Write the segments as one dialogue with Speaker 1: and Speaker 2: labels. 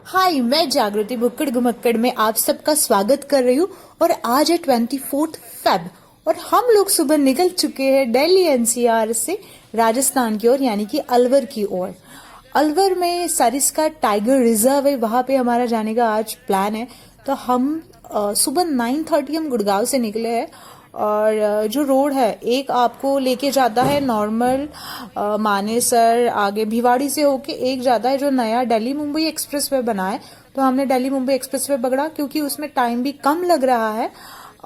Speaker 1: हाय, मैं जागृति भुक्कड़ घुमक्कड़ में आप सबका स्वागत कर रही हूँ। और आज है 24 फेब और हम लोग सुबह निकल चुके हैं दिल्ली एनसीआर से राजस्थान की ओर, यानी कि अलवर की ओर। अलवर में सरिस्का टाइगर रिजर्व है, वहां पे हमारा जाने का आज प्लान है। तो हम सुबह 9:30 हम गुड़गांव से निकले हैं। और जो रोड है, एक आपको लेके जाता है नॉर्मल मानेसर आगे भिवाड़ी से होके, एक जाता है जो नया दिल्ली मुंबई एक्सप्रेस वे बना है। तो हमने दिल्ली मुंबई एक्सप्रेस वे पकड़ा क्योंकि उसमें टाइम भी कम लग रहा है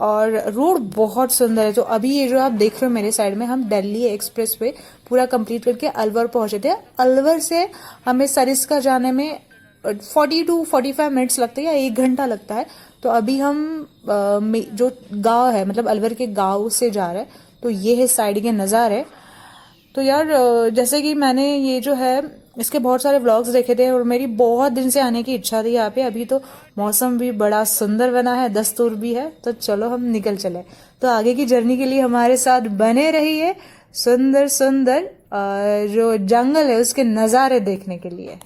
Speaker 1: और रोड बहुत सुंदर है। तो अभी ये जो आप देख रहे हो मेरे साइड में, हम दिल्ली एक्सप्रेस वे पूरा कंप्लीट करके अलवर पहुंचे थे। अलवर से हमें सरिस्का जाने में 40 to 45 मिनट्स लगते हैं या 1 घंटा लगता है। तो अभी हम जो गांव है, मतलब अलवर के गांव से जा रहे हैं। तो ये है साइड के नज़ारे। तो यार जैसे कि मैंने ये जो है इसके बहुत सारे व्लॉग्स देखे थे और मेरी बहुत दिन से आने की इच्छा थी यहाँ पे। अभी तो मौसम भी बड़ा सुंदर बना है, दस्तूर भी है। तो चलो हम निकल चले। तो आगे की जर्नी के लिए हमारे साथ बने रहिए, सुंदर सुंदर जो जंगल है उसके नज़ारे देखने के लिए।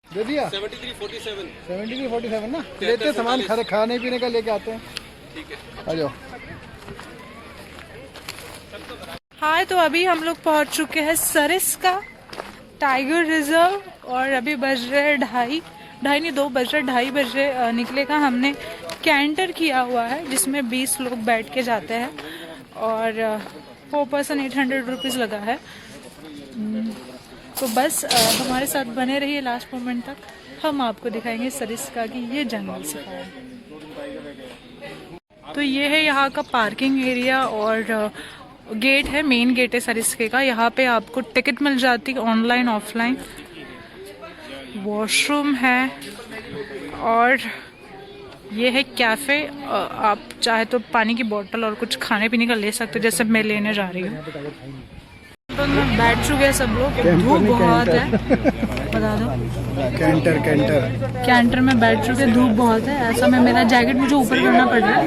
Speaker 2: दे दिया 7347 ना लेते सामान खाने पीने का लेके आते हैं। ठीक है, आ जाओ।
Speaker 1: हाँ, तो अभी हम लोग पहुंच चुके हैं सरिस्का टाइगर रिजर्व और अभी बज रहे 2:30 बज रहे निकले का। हमने कैंटर किया हुआ है जिसमें 20 लोग बैठ के जाते हैं और 4 पर्सन 800 रुपीज़ लगा है। तो बस हमारे साथ बने रहिए लास्ट मोमेंट तक। हम आपको दिखाएंगे सरिस्का की ये जंगल सफारी। तो ये है यहाँ का पार्किंग एरिया और गेट है, मेन गेट है सरिस्के का। यहाँ पे आपको टिकट मिल जाती है ऑनलाइन ऑफलाइन। वॉशरूम है और ये है कैफे। आप चाहे तो पानी की बोतल और कुछ खाने पीने का ले सकते हो, जैसे मैं लेने जा रही हूँ। तो बैठ चुके हैं सब लोग, धूप बहुत है, बता दो। कैंटर में बैठ चुके, धूप बहुत है। ऐसा में मेरा जैकेट मुझे ऊपर करना पड़ रहा है।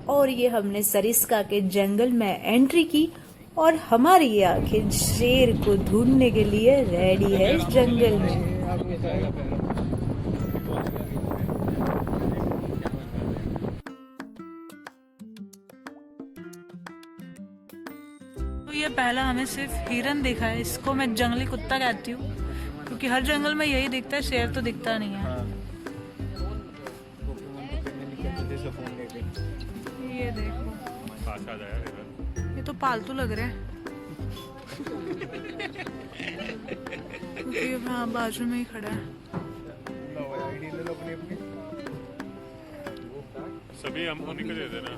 Speaker 1: और ये हमने सरिस्का के जंगल में एंट्री की और हमारी ये आंखें शेर को ढूंढने के लिए रेडी है इस जंगल में। तो ये पहला हमें सिर्फ हिरन दिखा है। इसको मैं जंगली कुत्ता कहती हूँ क्योंकि हर जंगल में यही दिखता है, शेर तो दिखता नहीं है। ये देखो, ये तो पालतू लग रहे हैं क्योंकि वहाँ बाजू में ही खड़ा है।
Speaker 3: सभी हम उन्हीं को दे देना।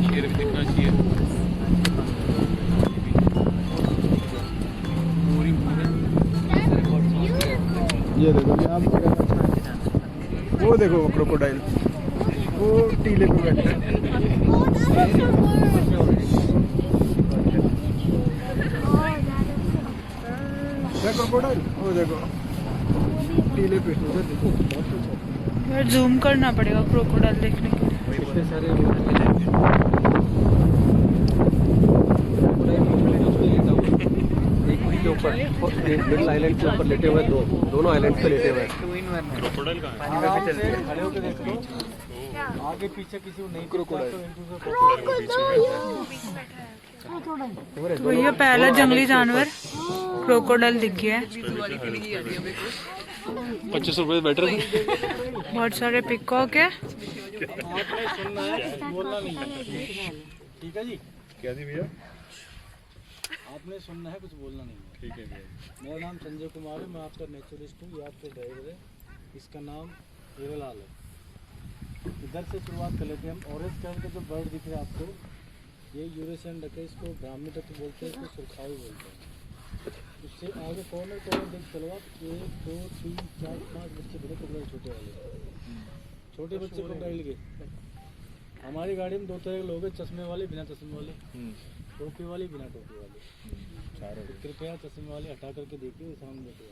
Speaker 3: शेर कितना चाहिए?
Speaker 2: ये देखो, यहाँ वो देखो क्रोकोडाइल, वो टीले पे बैठे हैं। क्रोकोडाइल वो देखो टीले पे।
Speaker 1: यार जूम करना पड़ेगा क्रोकोडाइल देखने के लिए।
Speaker 4: मिडिल आइलैंड के ऊपर लेटे हुए, दोनों आइलैंड पे लेटे हुए हैं।
Speaker 3: क्रोकोडाइल कहाँ
Speaker 2: है? खड़े होकर देखो, आगे पीछे किसी को नहीं। क्रोकोडाइल
Speaker 1: तो ये पहला जंगली जानवर क्रोकोडाइल दिख गया है।
Speaker 3: 25 रुपए बैटर।
Speaker 1: बहुत सारे पिकॉक है।
Speaker 2: ठीक है जी,
Speaker 3: क्या दी भैया?
Speaker 2: आपने सुनना है, कुछ बोलना नहीं है।
Speaker 3: ठीक है भैया।
Speaker 2: मेरा नाम संजय कुमार है, मैं आपका नेचुरलिस्ट हूँ। ये आपका ड्राइवर है, इसका नाम हीरालाल है। इधर से शुरुआत कर लेते हैं हम। ऑरेंज कलर का जो बर्ड दिख रहा है आपको, ये यूरेशियन डक है। इसको ब्राह्मी तत्व बोलते हैं, इसको सुरखाई बोलते हैं। उससे आगे कॉर्नर देख चलो आप, 1 2 3 4 5 बच्चे बड़े क्रोकोडाइल, छोटे वाले छोटे बच्चे क्रोकोडाइल के। हमारी गाड़ी में 2 तरह के लोग हैं, चश्मे वाले, बिना चश्मे वाले, टोपी वाली, बिना टोपी वाली। कृपया चश्मे वाले हटा करके देखिए, सामने देखिए।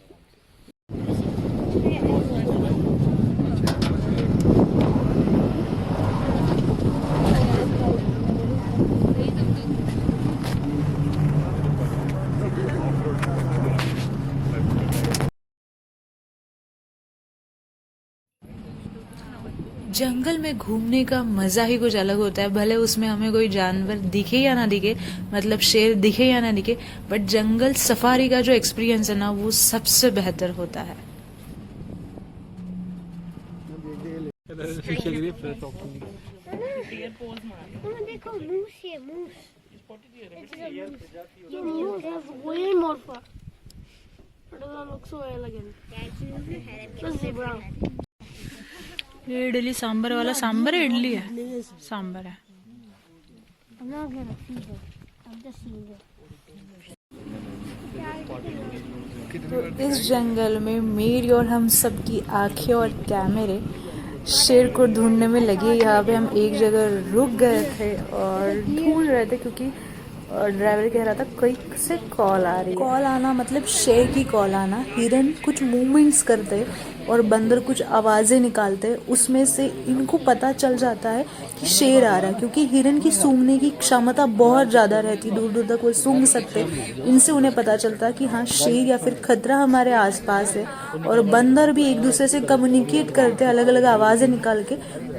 Speaker 1: जंगल में घूमने का मजा ही कुछ अलग होता है, भले उसमें हमें कोई जानवर दिखे या ना दिखे, मतलब शेर दिखे या ना दिखे, बट जंगल सफारी का जो एक्सपीरियंस है ना वो सबसे बेहतर होता है।
Speaker 5: देखो मूस है, मूस। ये मूस has way more fur. It doesn't look so elegant. This is brown.
Speaker 1: ये इडली सांबर वाला सांबर है, इडली है, सांबर है।
Speaker 5: I'm not gonna feed it. I'm just seeing it.
Speaker 1: तो इस जंगल में मेरी और हम सबकी आंखें और कैमरे शेर को ढूंढने में लगे। यहाँ पे हम एक जगह रुक गए थे और ढूंढ रहे थे, क्योंकि ड्राइवर कह रहा था कोई से कॉल आ रही है। कॉल आना मतलब शेर की कॉल आना। हिरन कुछ मूवमेंट्स करते और बंदर कुछ आवाज़ें निकालते, उसमें से इनको पता चल जाता है कि शेर आ रहा है, क्योंकि हिरन की सूंघने की क्षमता बहुत ज़्यादा रहती, दूर दूर तक वो सूंघ सकते। इनसे उन्हें पता चलता है कि हाँ शेर या फिर खतरा हमारे आसपास है। और बंदर भी एक दूसरे से कम्युनिकेट करते अलग अलग आवाज़ें निकाल के,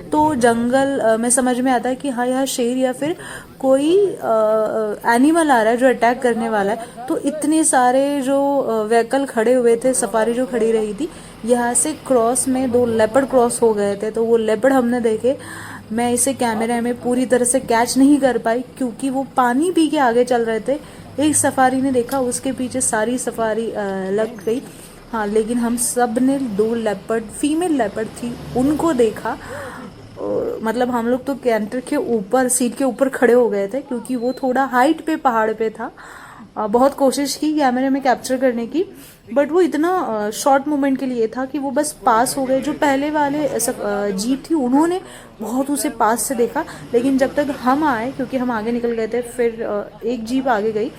Speaker 1: तो जंगल में समझ में आता है कि हाँ यहाँ शेर या फिर कोई एनिमल आ रहा है जो अटैक करने वाला है। तो इतने सारे जो व्हीकल खड़े हुए थे, सफारी जो खड़ी रही थी, यहाँ से क्रॉस में 2 लेपर्ड क्रॉस हो गए थे। तो वो लेपर्ड हमने देखे। मैं इसे कैमरे में पूरी तरह से कैच नहीं कर पाई, क्योंकि वो पानी पी के आगे चल रहे थे। एक सफारी ने देखा, उसके पीछे सारी सफारी लग गई। हाँ, लेकिन हम सब ने 2 लेपर्ड, फीमेल लेपर्ड थी, उनको देखा। मतलब हम लोग तो कैंटर के ऊपर, सीट के ऊपर खड़े हो गए थे, क्योंकि वो थोड़ा हाइट पे पहाड़ पे था। बहुत कोशिश की कैमरे में कैप्चर करने की, बट वो इतना शॉर्ट मोमेंट के लिए था कि वो बस पास हो गए। जो पहले वाले जीप थी उन्होंने बहुत उसे पास से देखा, लेकिन जब तक हम आए, क्योंकि हम आगे निकल गए थे, फिर एक जीप आगे गई,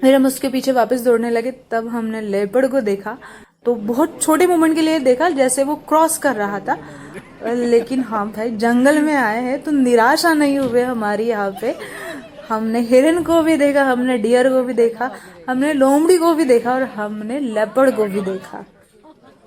Speaker 1: फिर हम उसके पीछे वापस दौड़ने लगे। तब हमने लेपर्ड को देखा, तो बहुत छोटे मोमेंट के लिए देखा जैसे वो क्रॉस कर रहा था। लेकिन हाँ भाई, जंगल में आए हैं तो निराशा नहीं हुए हमारी। यहाँ पे हमने हिरन को भी देखा, हमने डियर को भी देखा, हमने लोमड़ी को भी देखा और हमने लेपर्ड को भी देखा।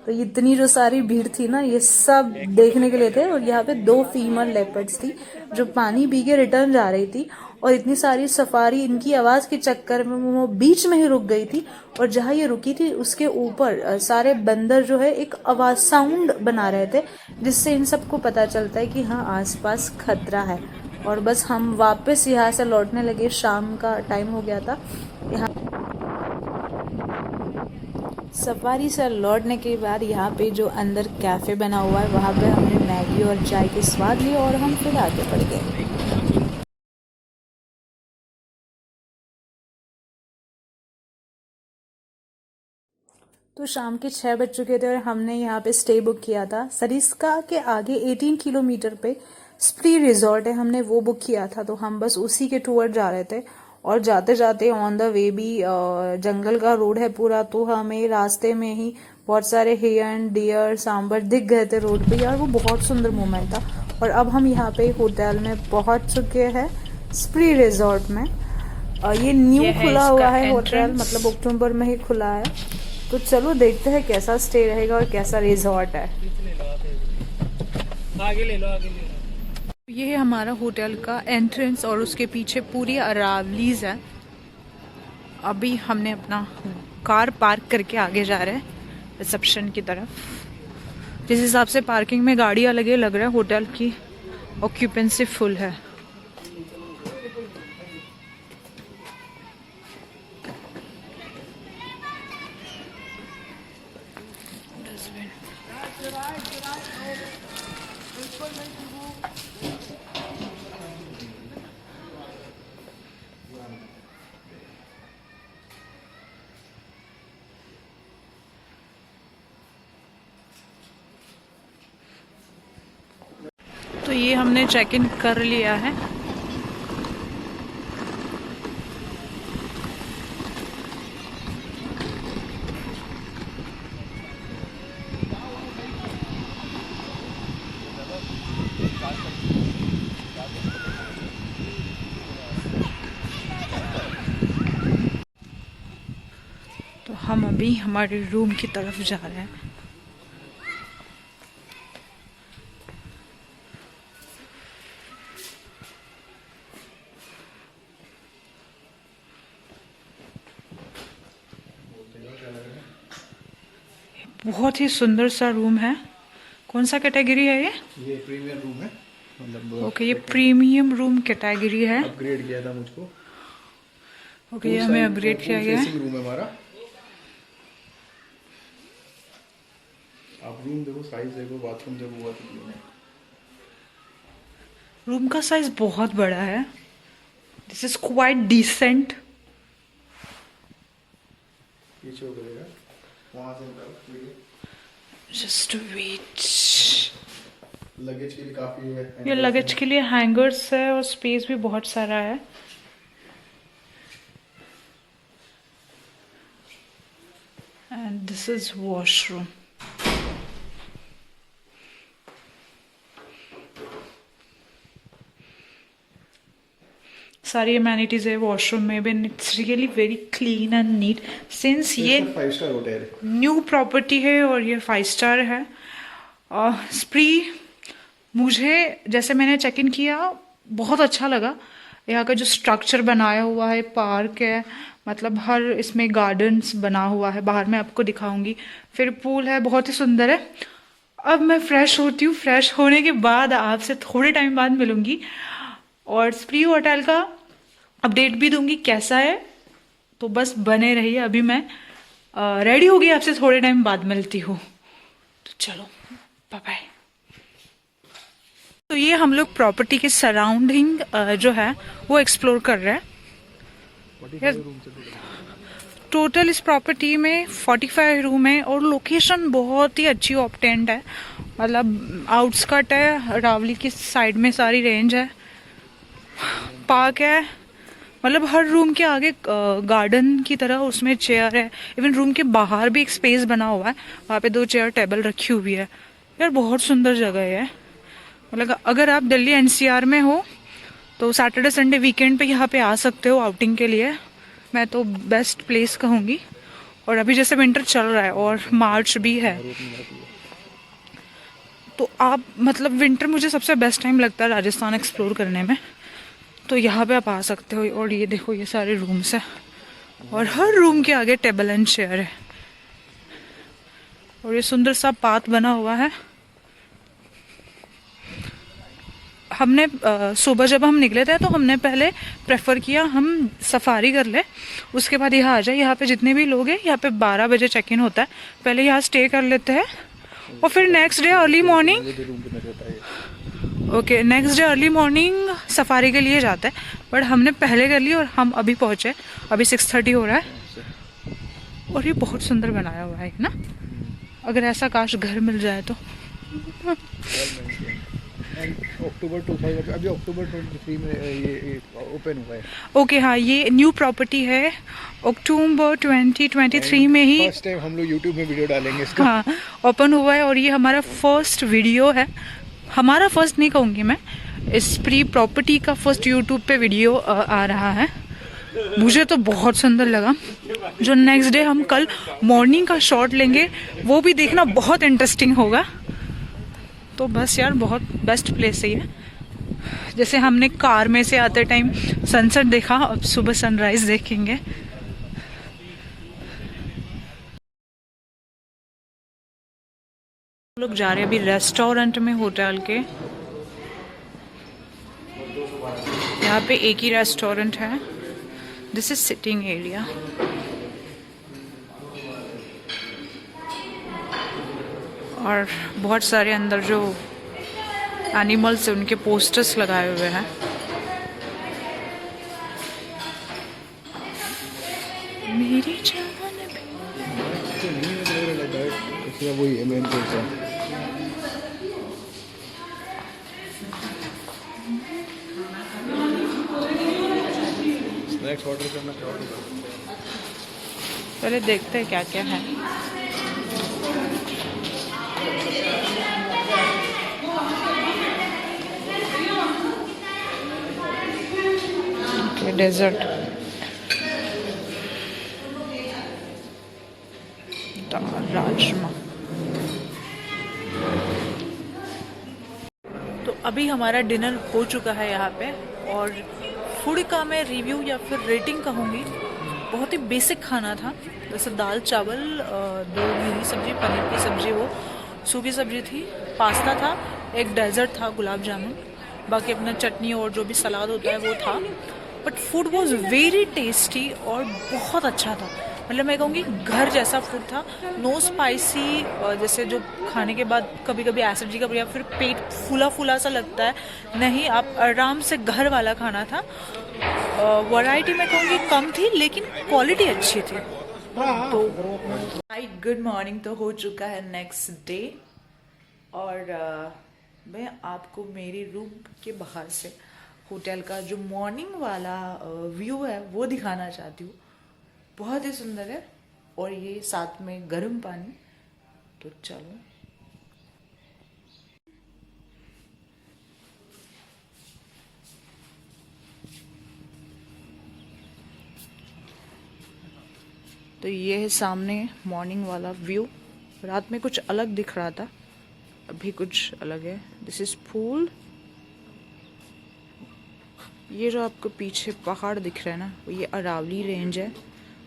Speaker 1: तो इतनी जो सारी भीड़ थी ना, ये सब देखने के लिए थे। और यहाँ पे 2 फीमेल लेपर्ड्स थी जो पानी पी के रिटर्न जा रही थी, और इतनी सारी सफारी इनकी आवाज के चक्कर में वो बीच में ही रुक गई थी। और जहाँ ये रुकी थी उसके ऊपर सारे बंदर जो है एक आवाज, साउंड बना रहे थे, जिससे इन सबको पता चलता है कि हाँ आसपास खतरा है। और बस हम वापस यहाँ से लौटने लगे, शाम का टाइम हो गया था। यहाँ सफारी से लौटने के बाद यहाँ पे जो अंदर कैफे बना हुआ है, वहाँ पे हमने मैगी और चाय के स्वाद लिए और हम फिर आगे बढ़ गए। तो शाम के 6 बज चुके थे और हमने यहाँ पे स्टे बुक किया था। सरिस्का के आगे 18 किलोमीटर पे स्प्री रिजॉर्ट है, हमने वो बुक किया था। तो हम बस उसी के टूर जा रहे थे, और जाते जाते ऑन द वे भी जंगल का रोड है पूरा, तो हमें रास्ते में ही बहुत सारे हिरन, डियर, सांबर दिख गए थे रोड पे। यार वो बहुत सुंदर मोमेंट था। और अब हम यहाँ पे होटल में पहुंच चुके हैं, स्प्री रिजॉर्ट में। ये न्यू खुला हुआ है होटल, मतलब अक्टूबर में ही खुला है। तो चलो देखते हैं कैसा स्टे रहेगा और कैसा रिजॉर्ट है।
Speaker 2: आगे ले लो, आगे ले लो।
Speaker 1: ये है हमारा होटल का एंट्रेंस, और उसके पीछे पूरी अरावलीज है। अभी हमने अपना कार पार्क करके आगे जा रहे हैं रिसेप्शन की तरफ। जिस हिसाब से पार्किंग में गाड़ियाँ लगे, लग रहा है होटल की ऑक्यूपेंसी फुल है। तो ये हमने चेक इन कर लिया है। तो हम अभी हमारे रूम की तरफ जा रहे हैं। बहुत ही सुंदर सा रूम है। कौन सा कैटेगरी है
Speaker 3: ये प्रीमियम रूम है, मतलब
Speaker 1: ओके, ये प्रीमियम रूम कैटेगरी है।
Speaker 3: अपग्रेड किया था मुझको।
Speaker 1: ओके, ये हमें अपग्रेड किया गया है।
Speaker 3: रूम है हमारा। आप रूम देखो, साइज देखो, बाथरूम देखो, बहुत क्लीन है।
Speaker 1: रूम का साइज बहुत बड़ा है। This is quite decent.
Speaker 3: पीछे हो गएगा, वहां से
Speaker 1: जस्ट वेट।
Speaker 3: लगेज के लिए काफी है।
Speaker 1: ये लगेज के लिए हैंगर्स है और स्पेस भी बहुत सारा है। And this is washroom. सारी अमेनिटीज है वॉशरूम में भी। It's really very clean and neat. Since ये
Speaker 3: 5 स्टार होटल है,
Speaker 1: न्यू प्रॉपर्टी है और ये 5 स्टार है। स्प्री, मुझे जैसे मैंने चेक इन किया बहुत अच्छा लगा। यहाँ का जो स्ट्रक्चर बनाया हुआ है, पार्क है, मतलब हर इसमें गार्डन्स बना हुआ है। बाहर मैं आपको दिखाऊंगी। फिर पूल है, बहुत ही सुंदर है। अब मैं फ्रेश होती हूँ। फ्रेश होने के बाद आपसे थोड़े टाइम बाद मिलूंगी और स्प्री होटल का अपडेट भी दूंगी कैसा है। तो बस बने रहिए। अभी मैं रेडी होगी, आपसे थोड़े टाइम बाद मिलती हूँ। तो चलो, बाय बाय। तो ये हम लोग प्रॉपर्टी के सराउंडिंग जो है वो एक्सप्लोर कर रहे हैं। टोटल इस प्रॉपर्टी में 45 रूम है और लोकेशन बहुत ही अच्छी ऑप्टेंड है। मतलब आउटस्कर्ट है, रावली की साइड में सारी रेंज है, पार्क है। मतलब हर रूम के आगे गार्डन की तरह उसमें चेयर है। इवन रूम के बाहर भी एक स्पेस बना हुआ है, वहाँ पे 2 चेयर टेबल रखी हुई है। यार बहुत सुंदर जगह है। मतलब अगर आप दिल्ली एनसीआर में हो तो सैटरडे संडे वीकेंड पे यहाँ पे आ सकते हो आउटिंग के लिए। मैं तो बेस्ट प्लेस कहूँगी। और अभी जैसे विंटर चल रहा है और मार्च भी है, तो आप मतलब विंटर मुझे सबसे बेस्ट टाइम लगता है राजस्थान एक्सप्लोर करने में। तो यहाँ पे आप आ सकते हो। और ये देखो, ये सारे रूम्स है और हर रूम के आगे टेबल एंड चेयर है। और ये सुंदर सा पाथ बना हुआ है। हमने सुबह जब हम निकले थे तो हमने पहले प्रेफर किया हम सफारी कर ले, उसके बाद यहाँ आ जाए। यहाँ पे जितने भी लोग हैं, यहाँ पे 12 बजे चेक इन होता है। पहले यहाँ स्टे कर लेते हैं और फिर next day early morning next day early morning safari के लिए जाते हैं। बट हमने पहले कर ली और हम अभी पहुंचे। अभी 6:30 हो रहा है और ये बहुत सुंदर बनाया हुआ है ना। अगर ऐसा काश घर मिल जाए तो।
Speaker 3: अक्टूबर 2000, अभी अक्टूबर 23 में ये ओपन हुआ है।
Speaker 1: ओके, हाँ, ये न्यू प्रॉपर्टी है। अक्टूबर 2023 में ही
Speaker 3: फर्स्ट टाइम हम लोग यूट्यूब में वीडियो डालेंगे इसका।
Speaker 1: हाँ, ओपन हुआ है और ये हमारा फर्स्ट वीडियो है। हमारा फर्स्ट नहीं कहूँगी मैं, इस प्री प्रॉपर्टी का फर्स्ट यूट्यूब पे वीडियो आ रहा है। मुझे तो बहुत सुंदर लगा। जो नेक्स्ट डे हम कल मॉर्निंग का शॉट लेंगे वो भी देखना बहुत इंटरेस्टिंग होगा। तो बस यार, बहुत बेस्ट प्लेस है ये। जैसे हमने कार में से आते टाइम सनसेट देखा, अब सुबह सनराइज देखेंगे। लोग जा रहे हैं अभी रेस्टोरेंट में होटल के। यहाँ पे एक ही रेस्टोरेंट है। This is sitting area. और बहुत सारे अंदर जो एनिमल्स है उनके पोस्टर्स लगाए हुए हैं। मेरी जान भी
Speaker 3: वही मेन कोर्स है। स्नैक्स ऑर्डर करना चाहोगे?
Speaker 1: पहले देखते हैं क्या क्या है। डेजर्ट, राजमा। तो अभी हमारा डिनर हो चुका है यहाँ पे। और फूड का मैं रिव्यू या फिर रेटिंग कहूँगी बहुत ही बेसिक खाना था, जैसे दाल चावल, 2 गिरी सब्जी, पनीर की सब्जी, वो सूखी सब्जी थी, पास्ता था, एक डेजर्ट था, गुलाब जामुन, बाकी अपना चटनी और जो भी सलाद होता है वो था। But food was very tasty और बहुत अच्छा था। मतलब मैं कहूँगी घर जैसा फूड था, नो स्पाइसी, जैसे जो खाने के बाद कभी कभी एसिडिटी का या फिर पेट फूला फूला सा लगता है, नहीं, आप आराम से घर वाला खाना था। वैरायटी मैं कहूँगी कम थी लेकिन क्वालिटी अच्छी थी। तो हाय गुड मॉर्निंग, तो हो चुका है नेक्स्ट डे और मैं आपको मेरी रूम के बाहर से होटल का जो मॉर्निंग वाला व्यू है वो दिखाना चाहती हूँ। बहुत ही सुंदर है और ये साथ में गर्म पानी। तो चलो, तो ये है सामने मॉर्निंग वाला व्यू। रात में कुछ अलग दिख रहा था, अभी कुछ अलग है। This is pool. ये जो आपको पीछे पहाड़ दिख रहा है ना, वो ये अरावली रेंज है,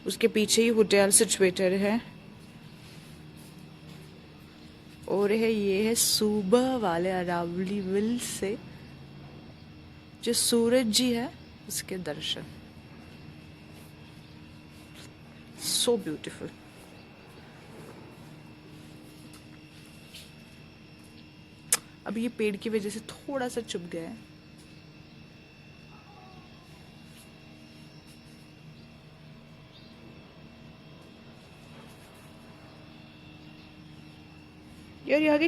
Speaker 1: उसके पीछे ही होटल सिचुएटेड है। और ये है सुबह वाले अरावली विल से जो सूरज जी है उसके दर्शन। So beautiful. अब ये पेड़ की वजह से थोड़ा सा चुभ गया है। यार यहाँ की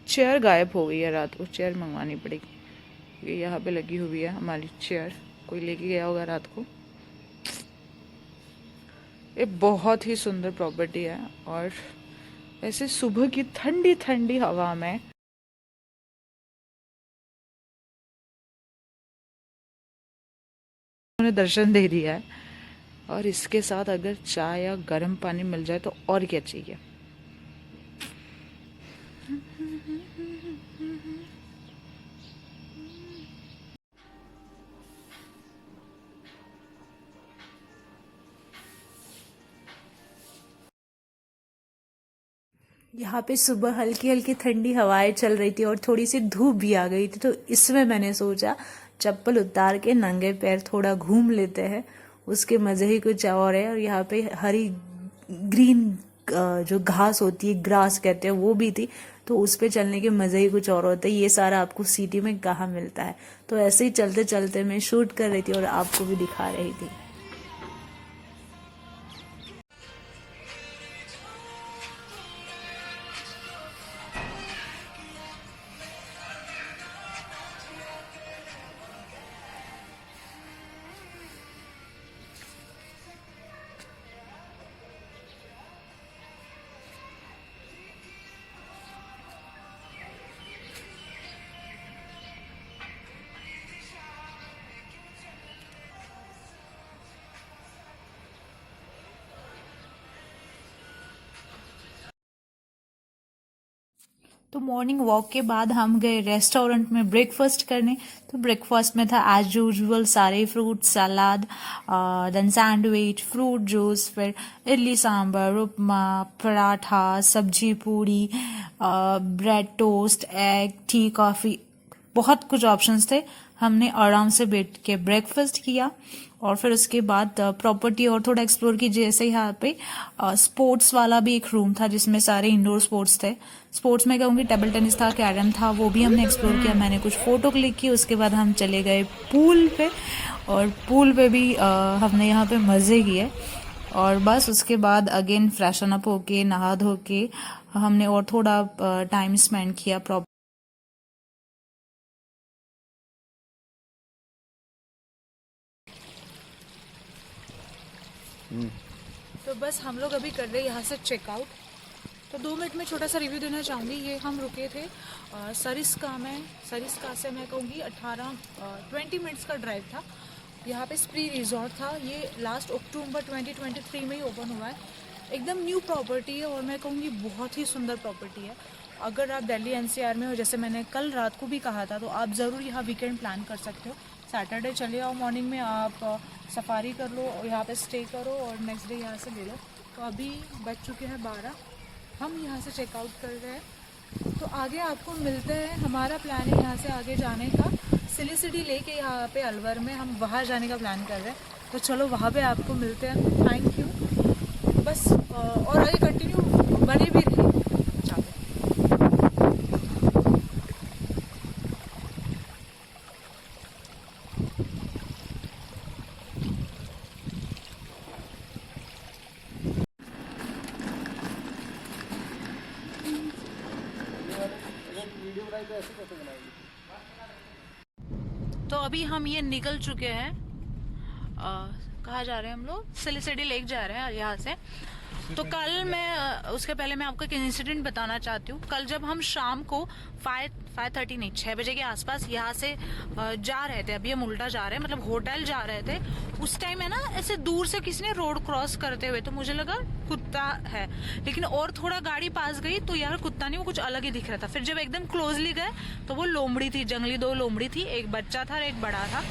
Speaker 1: चेयर गायब हो गई है, रात को चेयर मंगवानी पड़ेगी। ये यहाँ पे लगी हुई है हमारी चेयर, कोई लेके गया होगा रात को। ये बहुत ही सुंदर प्रॉपर्टी है और ऐसे सुबह की ठंडी ठंडी हवा में उन्हें दर्शन दे दिया है। और इसके साथ अगर चाय या गर्म पानी मिल जाए तो और क्या चाहिए। यहाँ पे सुबह हल्की हल्की ठंडी हवाएं चल रही थी और थोड़ी सी धूप भी आ गई थी, तो इसमें मैंने सोचा चप्पल उतार के नंगे पैर थोड़ा घूम लेते हैं, उसके मजे ही कुछ और है। और यहाँ पे हरी ग्रीन जो घास होती है, ग्रास कहते हैं, वो भी थी, तो उस पे चलने के मजे ही कुछ और होता है। ये सारा आपको सिटी में कहाँ मिलता है। तो ऐसे ही चलते चलते मैं शूट कर रही थी और आपको भी दिखा रही थी। तो मॉर्निंग वॉक के बाद हम गए रेस्टोरेंट में ब्रेकफास्ट करने। तो ब्रेकफास्ट में था एज यूजुअल सारे fruit salad, then sandwich, fruit juice, फिर इडली सांभर, उपमा, पराठा, सब्जी puri, bread toast, egg, tea, coffee, बहुत कुछ ऑप्शंस थे। हमने आराम से बैठ के ब्रेकफास्ट किया और फिर उसके बाद प्रॉपर्टी और थोड़ा एक्सप्लोर की। जैसे यहाँ पे स्पोर्ट्स वाला भी एक रूम था जिसमें सारे इंडोर स्पोर्ट्स थे। स्पोर्ट्स में कहूँगी टेबल टेनिस था, कैरम था, वो भी हमने एक्सप्लोर किया। मैंने कुछ फोटो क्लिक की। उसके बाद हम चले गए पूल पे और पूल पे भी हमने यहाँ पे मज़े किए। और बस उसके बाद अगेन फ्रेशन अप होके नहा धो के हमने और थोड़ा टाइम स्पेंड किया। तो बस हम लोग अभी कर रहे हैं यहाँ से चेकआउट। तो 2 मिनट में छोटा सा रिव्यू देना चाहूँगी। ये हम रुके थे सरिस्का में। सरिस्का से मैं कहूँगी 20 मिनट्स का ड्राइव था। यहाँ पे स्प्री रिजॉर्ट था। ये लास्ट अक्टूबर 2023 में ही ओपन हुआ है। एकदम न्यू प्रॉपर्टी है और मैं कहूँगी बहुत ही सुंदर प्रॉपर्टी है। अगर आप दिल्ली एनसीआर में हो, जैसे मैंने कल रात को भी कहा था, तो आप ज़रूर यहाँ वीकेंड प्लान कर सकते हो। सैटरडे चले आओ, मॉर्निंग में आप सफारी कर लो, यहाँ पे स्टे करो और नेक्स्ट डे यहाँ से ले लो। तो अभी बज चुके हैं 12, हम यहाँ से चेकआउट कर रहे हैं। तो आगे आपको मिलते हैं। हमारा प्लान है यहाँ से आगे जाने का, सिली सिटी लेके यहाँ पे अलवर में हम वहाँ जाने का प्लान कर रहे हैं। तो चलो वहाँ पे आपको मिलते हैं। Thank you. बस और आगे कंटिन्यू बने भी रहिए। तो अभी हम ये निकल चुके हैं। कहाँ जा रहे हैं हम लोग? सिली सिटी लेक जा रहे हैं यहाँ से। तो कल मैं उसके पहले मैं आपको एक इंसिडेंट बताना चाहती हूँ। कल जब हम शाम को 5:30 नहीं 6 बजे के आसपास यहाँ से जा रहे थे, अभी हम उल्टा जा रहे हैं, मतलब होटल जा रहे थे। उस टाइम है ना, ऐसे दूर से किसी ने रोड क्रॉस करते हुए, तो मुझे लगा कुत्ता है, लेकिन और थोड़ा गाड़ी पास गई तो यार कुत्ता नहीं, वो कुछ अलग ही दिख रहा था। फिर जब एकदम क्लोजली गए तो वो लोमड़ी थी, जंगली 2 लोमड़ी थी, एक बच्चा था और एक बड़ा था।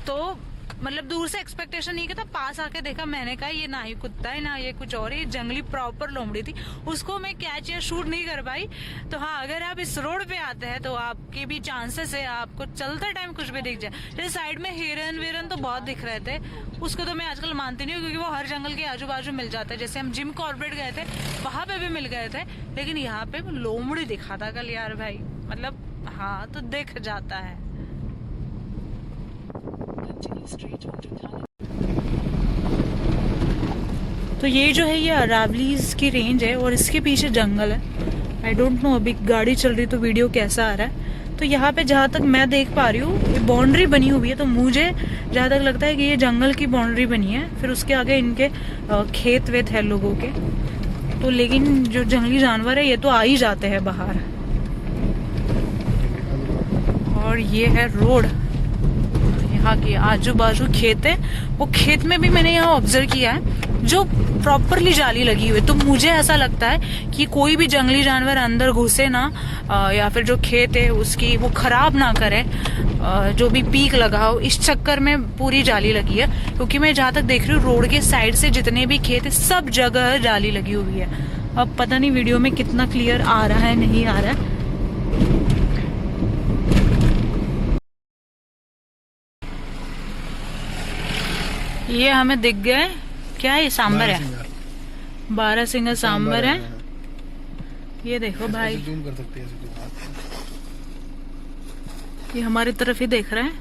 Speaker 1: तो मतलब दूर से एक्सपेक्टेशन नहीं किया था, पास आके देखा, मैंने कहा ये ना ही कुत्ता है ना ये कुछ और, ये जंगली प्रॉपर लोमड़ी थी। उसको मैं कैच या शूट नहीं कर पाई। तो हाँ, अगर आप इस रोड पे आते हैं तो आपके भी चांसेस है आपको चलते टाइम कुछ भी दिख जाए। जैसे साइड में हिरन वीरन तो बहुत दिख रहे थे, उसको तो मैं आजकल मानती नहीं हूँ, क्योंकि वो हर जंगल के आजू बाजू मिल जाता है। जैसे हम जिम कॉर्बेट गए थे, वहां पे भी मिल गए थे, लेकिन यहाँ पे लोमड़ी दिखा था कल यार भाई, मतलब हाँ, तो दिख जाता है। तो ये जो है ये अरावलीज की रेंज है और इसके पीछे जंगल है। आई डोंट नो अभी गाड़ी चल रही तो वीडियो कैसा आ रहा है। तो यहाँ पे जहाँ तक मैं देख पा रही हूँ ये बाउंड्री बनी हुई है, तो मुझे जहाँ तक लगता है कि ये जंगल की बाउंड्री बनी है। फिर उसके आगे इनके खेत वेत है लोगों के। तो लेकिन जो जंगली जानवर है ये तो आ ही जाते हैं बाहर। और ये है रोड, यहाँ के आजू बाजू खेत है। वो खेत में भी मैंने यहाँ ऑब्जर्व किया है जो प्रॉपरली जाली लगी हुई है। तो मुझे ऐसा लगता है कि कोई भी जंगली जानवर अंदर घुसे ना, या फिर जो खेत है उसकी वो खराब ना करे, जो भी पीक लगाओ, इस चक्कर में पूरी जाली लगी है। क्योंकि मैं जहाँ तक देख रही हूँ रोड के साइड से जितने भी खेत है सब जगह जाली लगी हुई है। अब पता नहीं वीडियो में कितना क्लियर आ रहा है नहीं आ रहा है। ये हमें दिख गए, क्या है ये? सांबर है, 12 सिंगर सांबर है। ये देखो भाई,
Speaker 3: जूम कर सकते हैं
Speaker 1: ये हमारी तरफ ही देख रहे हैं।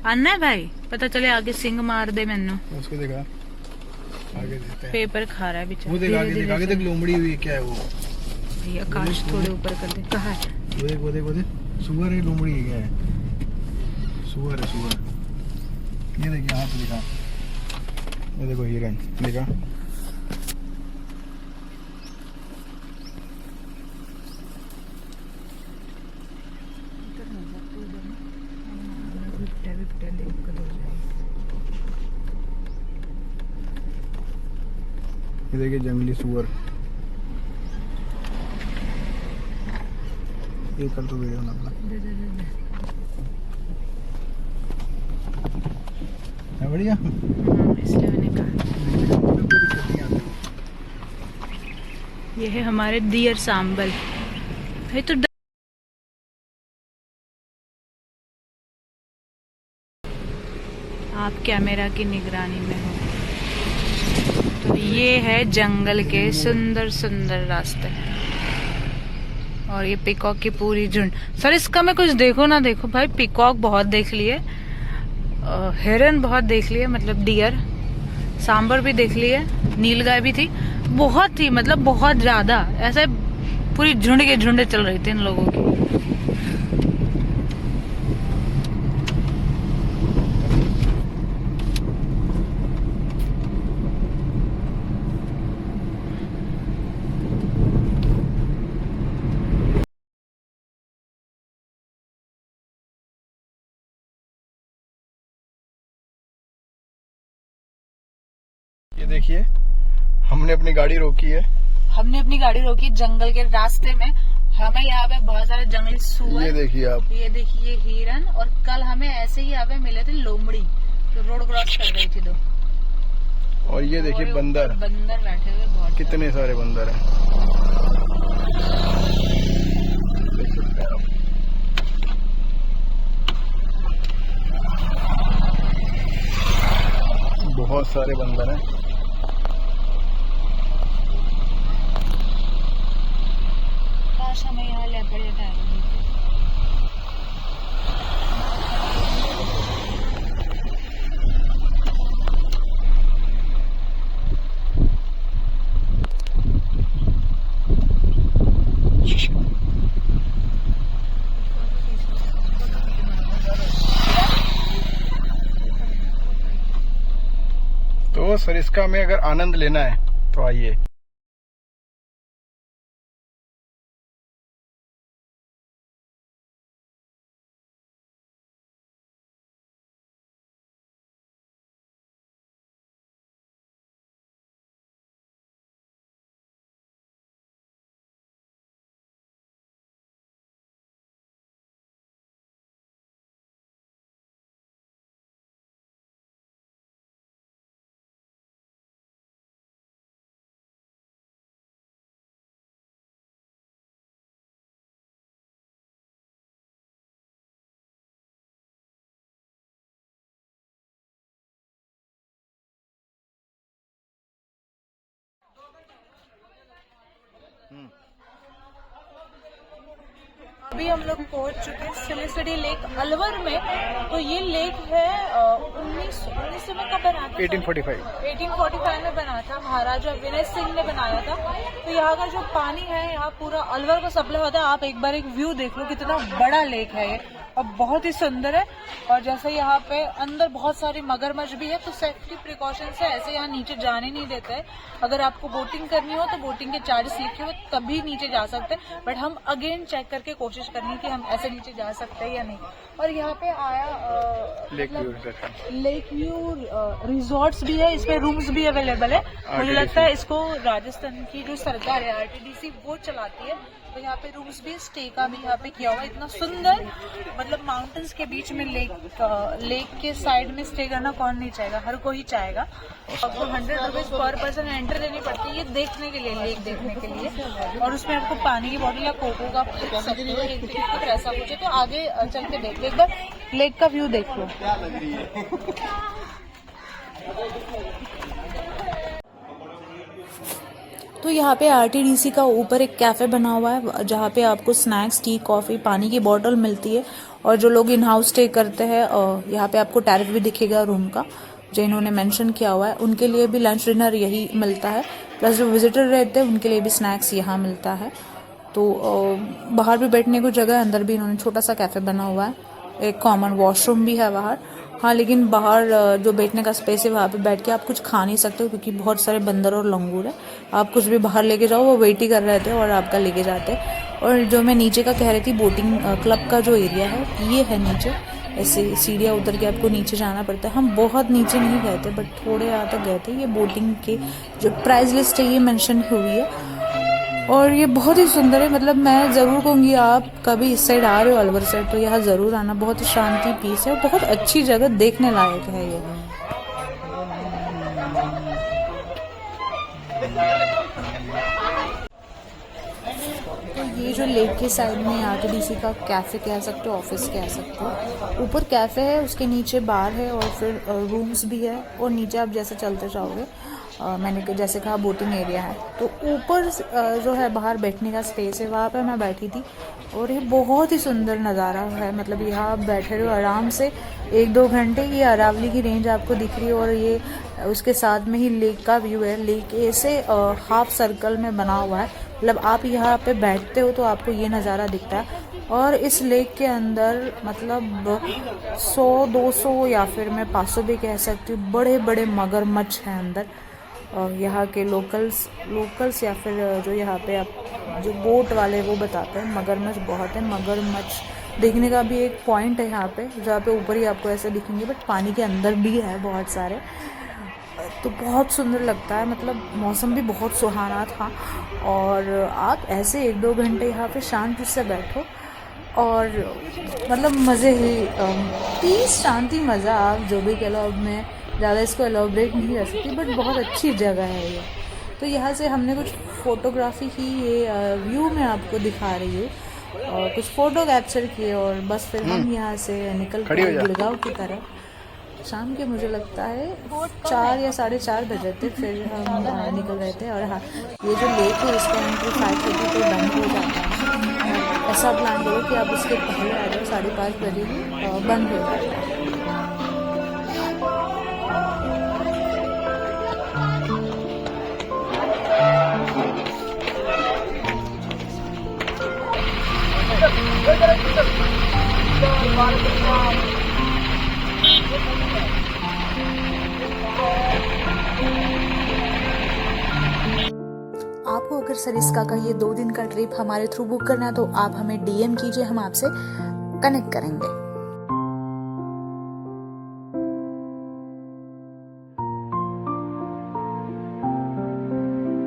Speaker 1: आना है भाई, पता चले आगे सिंग मार दे मैनू।
Speaker 3: उसको देखा, आगे देखते हैं।
Speaker 1: पेपर खा रहा है बेचारा।
Speaker 3: वो देख आगे देख लोमड़ी हुई, क्या है वो?
Speaker 1: भैया काश थोड़े ऊपर कर दे। कहाँ है?
Speaker 3: वो देख सुअर है, लोमड़ी है, क्या है? सुअर है, सुअर। ये देखिए यहाँ पे दिखा, ये देखो हिरन देखा। ये देखिए जंगली सुअर। ये कर तो वीडियो ना अपना, है बढ़िया।
Speaker 1: इसलिए मैंने कहा ये है हमारे डियर सांबल भाई। तो आप कैमरा की निगरानी में हो। तो ये है जंगल के सुंदर सुंदर रास्ते और ये पिकॉक की पूरी झुंड। सर इसका मैं कुछ देखो ना देखो भाई, पिकॉक बहुत देख लिए, हिरन बहुत देख लिए, मतलब डियर, सांबर भी देख लिए, नीलगाय भी थी, बहुत थी, मतलब बहुत ज्यादा, ऐसे पूरी झुंड के झुंड चल रही थी इन लोगों की।
Speaker 3: ये देखिए हमने अपनी गाड़ी रोकी है,
Speaker 1: हमने अपनी गाड़ी रोकी जंगल के रास्ते में हमें यहाँ पे बहुत सारे जंगली सुअर,
Speaker 3: ये देखिए आप,
Speaker 1: ये देखिए हिरन, और कल हमें ऐसे ही यहाँ पे मिले थे लोमड़ी जो रोड क्रॉस कर रही थी दो।
Speaker 3: और ये देखिए बंदर,
Speaker 1: बंदर बैठे हुए बहुत
Speaker 3: कितने सारे बंदर हैं। बहुत सारे बंदर हैं।
Speaker 1: काश हमें यहाँ लेपर्ड या टाइगर दिखते।
Speaker 3: तो सरिस्का में अगर आनंद लेना है तो आइए।
Speaker 1: अभी हम लोग पहुंच चुके हैं सिलिसिटी लेक अलवर में। तो ये लेक है 1900 में कब बना था? 1845 में बना था, महाराजा विनय सिंह ने बनाया था। तो यहाँ का जो पानी है यहाँ पूरा अलवर को सप्लाई होता है। आप एक बार एक व्यू देख लो, कितना बड़ा लेक है ये और बहुत ही सुंदर है। और जैसे यहाँ पे अंदर बहुत सारी मगरमच्छ भी है, तो सेफ्टी प्रिकॉशन से ऐसे यहाँ नीचे जाने नहीं देते हैं। अगर आपको बोटिंग करनी हो तो बोटिंग के चार्जेस लिखे हो तभी नीचे जा सकते हैं, बट हम अगेन चेक करके कोशिश करनी कि हम ऐसे नीचे जा सकते हैं या नहीं। और यहाँ पे आया लेक व्यू रिजॉर्ट्स भी है, इसमें रूम्स भी अवेलेबल है। मुझे लगता है इसको राजस्थान की जो सरकार है RTDC वो चलाती है। तो यहाँ पे रूम्स भी, स्टे का भी यहाँ पे किया हुआ है। इतना सुंदर, मतलब माउंटेन्स के बीच में लेक के साइड में स्टे करना कौन नहीं चाहेगा, हर कोई चाहेगा। आपको 100 रुपीज पर पर्सन एंट्री देनी पड़ती है ये देखने के लिए, लेक देखने के लिए। और उसमें आपको पानी की बोतल या कोको का खरीद सकते हो, एक टिकट कुछ ऐसा कुछ है। तो आगे चल के देखो, एक बार लेक का व्यू देख लो। तो यहाँ पे RTDC का ऊपर एक कैफ़े बना हुआ है जहाँ पे आपको स्नैक्स, टी, कॉफ़ी, पानी की बोतल मिलती है। और जो लोग इन हाउस स्टे करते हैं यहाँ पे आपको टैरिफ भी दिखेगा रूम का जो इन्होंने मेंशन किया हुआ है। उनके लिए भी लंच डिनर यही मिलता है, प्लस जो विजिटर रहते हैं उनके लिए भी स्नैक्स यहाँ मिलता है। तो बाहर भी बैठने को जगह है, अंदर भी इन्होंने छोटा सा कैफ़े बना हुआ है, एक कॉमन वॉशरूम भी है बाहर। हाँ, लेकिन बाहर जो बैठने का स्पेस है वहाँ पे बैठ के आप कुछ खा नहीं सकते हो क्योंकि बहुत सारे बंदर और लंगूर है। आप कुछ भी बाहर लेके जाओ वो वेट ही कर रहे थे और आपका लेके जाते। और जो मैं नीचे का कह रही थी, बोटिंग क्लब का जो एरिया है ये है नीचे, ऐसे सीढ़ियाँ उतर के आपको नीचे जाना पड़ता है। हम बहुत नीचे नहीं गए थे बट थोड़े यहाँ तक गए थे। ये बोटिंग के जो प्राइस लिस्ट है ये मेंशन हुई है और ये बहुत ही सुंदर है। मतलब मैं ज़रूर कहूँगी आप कभी इस साइड आ रहे हो अलवर साइड तो यहाँ ज़रूर आना, बहुत शांति पीस है और बहुत अच्छी जगह, देखने लायक है ये। तो ये जो लेक के साइड में RTDC का कैफ़े कह सकते हो, ऑफिस कह सकते हो। ऊपर कैफ़े है, उसके नीचे बार है और फिर रूम्स भी है और नीचे आप जैसे चलते जाओगे मैंने जैसे कहा बोटिंग एरिया है। तो ऊपर जो है बाहर बैठने का स्पेस है, वहाँ पर मैं बैठी थी और ये बहुत ही सुंदर नज़ारा है। मतलब यहाँ आप बैठे रहो आराम से 1-2 घंटे। ये अरावली की रेंज आपको दिख रही है और ये उसके साथ में ही लेक का व्यू है। लेक ऐसे हाफ सर्कल में बना हुआ है, मतलब आप यहाँ पे बैठते हो तो आपको ये नज़ारा दिखता है। और इस लेक के अंदर मतलब 100-200 या फिर मैं 500 भी कह सकती हूँ, बड़े बड़े मगरमच्छ हैं अंदर। और यहाँ के लोकल्स या फिर जो यहाँ पे आप जो बोट वाले वो बताते हैं मगरमच्छ बहुत है। मगरमच्छ देखने का भी एक पॉइंट है यहाँ पे, जहाँ पे ऊपर ही आपको ऐसे दिखेंगे बट पानी के अंदर भी है बहुत सारे। तो बहुत सुंदर लगता है, मतलब मौसम भी बहुत सुहाना था। और आप ऐसे 1-2 घंटे यहाँ पे शांति से बैठो और मतलब मज़े ही पीस, शांति, मज़ा, आप जो भी कह लो। अब मैं ज़्यादा इसको एलोब्रेट नहीं कर सकती, बट बहुत अच्छी जगह है ये। तो यहाँ से हमने कुछ फ़ोटोग्राफी की, ये व्यू मैं आपको दिखा रही हूँ, और कुछ फ़ोटो कैप्चर किए, और बस फिर हम यहाँ से निकल पड़े गुड़गांव की तरफ। शाम के मुझे लगता है 4 या 4:30 बजे थे, फिर हम निकल रहे थे। और हाँ, ये जो लेक है इसका एंट्री 5:30 पे बंद हो जाता है। ऐसा प्लान करो कि आप उसके पहले आ जाओ, 5:30 बजे ही बंद हो जाता है। आपको अगर सरिस्का का ये 2 दिन का ट्रिप हमारे थ्रू बुक करना है तो आप हमें DM कीजिए, हम आपसे कनेक्ट करेंगे।